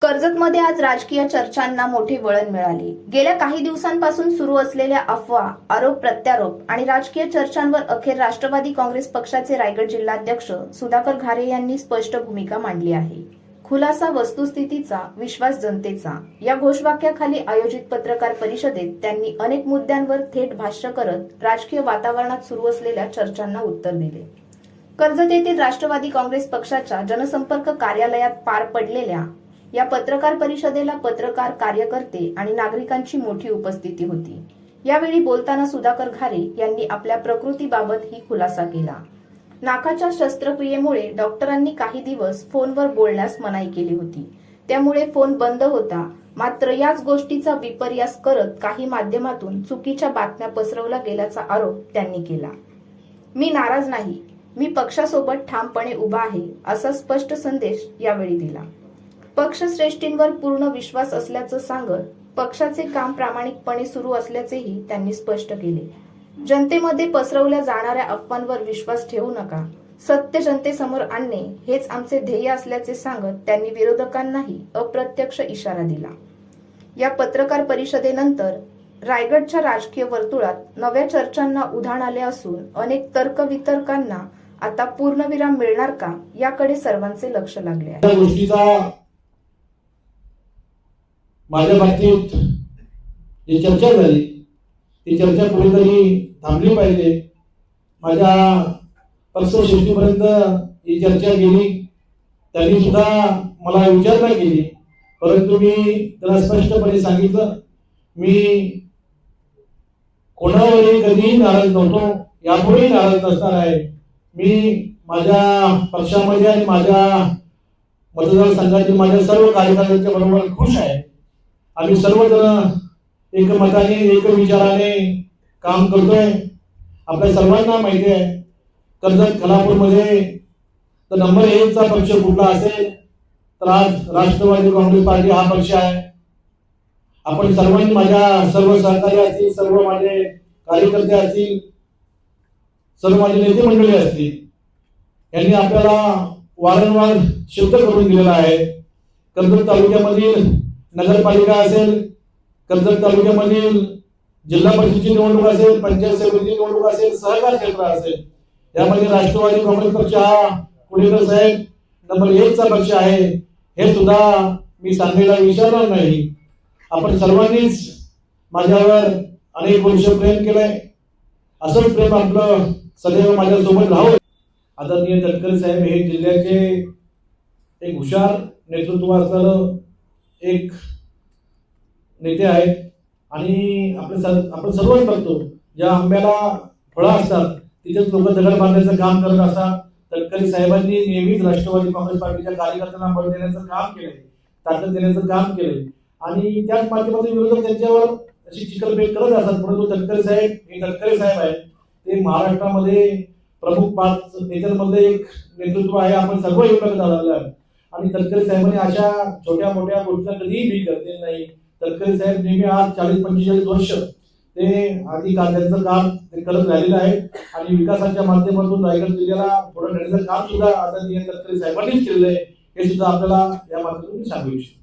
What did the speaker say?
कर्जतमध्ये आज राजकीय चर्चांना मोठे वळण मिळाले। गेल्या काही दिवसांपासून सुरू असलेल्या अफवा, आरोप प्रत्यारोप आणि राजकीय चर्चांवर अखेर राष्ट्रवादी काँग्रेस पक्षाचे रायगड जिल्हाध्यक्ष सुधाकर घारे यांनी स्पष्ट भूमिका मांडली आहे। खुलासा वस्तुस्थितीचा, विश्वास जनतेचा या घोषवाक्याखाली आयोजित पत्रकार परिषदेत त्यांनी अनेक मुद्द्यांवर थेट भाष्य करत राजकीय वातावरणात सुरू असलेल्या चर्चांना उत्तर दिले। कर्जत येथील राष्ट्रवादी काँग्रेस पक्षाच्या जनसंपर्क कार्यालयात पार पडलेल्या या पत्रकार परिषदेला पत्रकार, कार्यकर्ते आणि नागरिकांची मोठी उपस्थिती होती। यावेळी बोलताना सुधाकर घारे यांनी आपल्या प्रकृतीबाबत ही खुलासा केला। नाकाच्या शस्त्रक्रियेमुळे डॉक्टरांनी काही दिवस फोनवर बोलण्यास मनाई केली होती, त्यामुळे फोन बंद होता। मात्र याच गोष्टीचा विपर्यास करत काही माध्यमातून चुकीच्या बातम्या पसरवल्या गेल्याचा आरोप त्यांनी केला। मी नाराज नाही, मी पक्षासोबत ठामपणे उभा आहे, असा स्पष्ट संदेश यावेळी दिला। पक्षश्रेष्ठींवर पूर्ण विश्वास असल्याचं सांगत पक्षाचे काम प्रामाणिकपणे सुरू असल्याचेही त्यांनी स्पष्ट केले। जनतेमध्ये पसरवल्या जाणाऱ्या अफवांवर विश्वास ठेवू नका, सत्य जनतेसमोर आणणे हेच आमचे ध्येय असल्याचे सांगत त्यांनी विरोधकांनाही अप्रत्यक्ष इशारा दिला। या पत्रकार परिषदेनंतर रायगडच्या राजकीय वर्तुळात नव्या चर्चांना उधाण आले असून अनेक तर्कवितर्कांना आता पूर्णविराम मिळणार का याकडे सर्वांचे लक्ष लागले आहे। माझ्या बाबतीत जी चर्चा झाली ती चर्चा कुठेतरी थांबली पाहिजे। माझ्या पक्षश्रेष्ठीपर्यंत ही चर्चा गेली, त्यांनी सुद्धा मला विचारणा केली, परंतु मी त्यांना स्पष्टपणे सांगितलं, मी कोणावरही कधीही नाराज नव्हतो, यापुढेही नाराज नसणार आहे। मी माझ्या पक्षामध्ये आणि माझ्या मतदारसंघातील माझ्या सर्व कार्यकर्त्यांच्या बरोबर खुश आहे। आम्ही सर्वजण एकमताने, एक विचाराने काम करतोय। आपल्या सर्वांना माहिती आहे, कर्जत खालापूरमध्ये तर नंबर 1 चा पक्ष कुठला असेल तर आज राष्ट्रवादी काँग्रेस पार्टी हा पक्ष आहे। आपण सर्वांनी, माझ्या सर्व सहकारी असतील, सर्व माझे कार्यकर्ते असतील, सर्व माझे नेते मंडळी असतील, यांनी आपल्याला वारंवार सिद्ध करून दिलेला आहे। कर्जत तालुक्यामधील नगरपालिका असेल, कर्जत तालुक्यामधील जिल्हा परिषदेची निवडणूक असेल, पंचायत समितीची निवडणूक असेल, सहकार क्षेत्र असेल, यामध्ये राष्ट्रवादी काँग्रेस पक्ष हा कुडेकर साहेब नंबर 1 चा पक्ष आहे, हे सुद्धा मी सांगायला विसरणार नाही। आपण सर्वांनीच माझ्यावर अनेक वर्ष प्रेम केलंय, असंच प्रेम आपलं सदैव माझ्यासोबत राहावं। आदरणीय तटकरे साहेब हे जिल्ह्याचे एक हुशार नेतृत्व असलेलं एक नेते आहेत आणि आपण सर्वच बघतो, ज्या आंब्याला फळं असतात तिथेच लोक दगड बांधण्याचं काम करत असतात। तटकरे साहेबांनी नेहमीच राष्ट्रवादी काँग्रेस पार्टीच्या कार्यकर्त्यांना बळ देण्याचं काम केलंय, ताकद देण्याचं काम केलंय आणि त्याच माध्यमातून विरोधक त्यांच्यावर अशी चिखलफेक करत असतात, परंतु तटकरे साहेब हे तटकरे साहेब आहेत, ते महाराष्ट्रामध्ये प्रमुख 5 नेत्यांमध्ये एक नेतृत्व आहे। आपण सर्व एकत्र झालेलं आहे आणि तटकरे साहेबांनी अशा छोट्या मोठ्या गोष्टींना कधीही भीक घातलेली नाही। तटकरे साहेब नेहमी आज 40-45 वर्ष ते आधी त्यांचं काम ते करत राहिलेलं आहे आणि विकासाच्या माध्यमातून रायगड जिल्ह्याला पुढे नेण्याचं काम सुद्धा आदरणीय तटकरे साहेबांनीच केलेलं आहे, हे सुद्धा आपल्याला या माध्यमातून सांगू इच्छितो।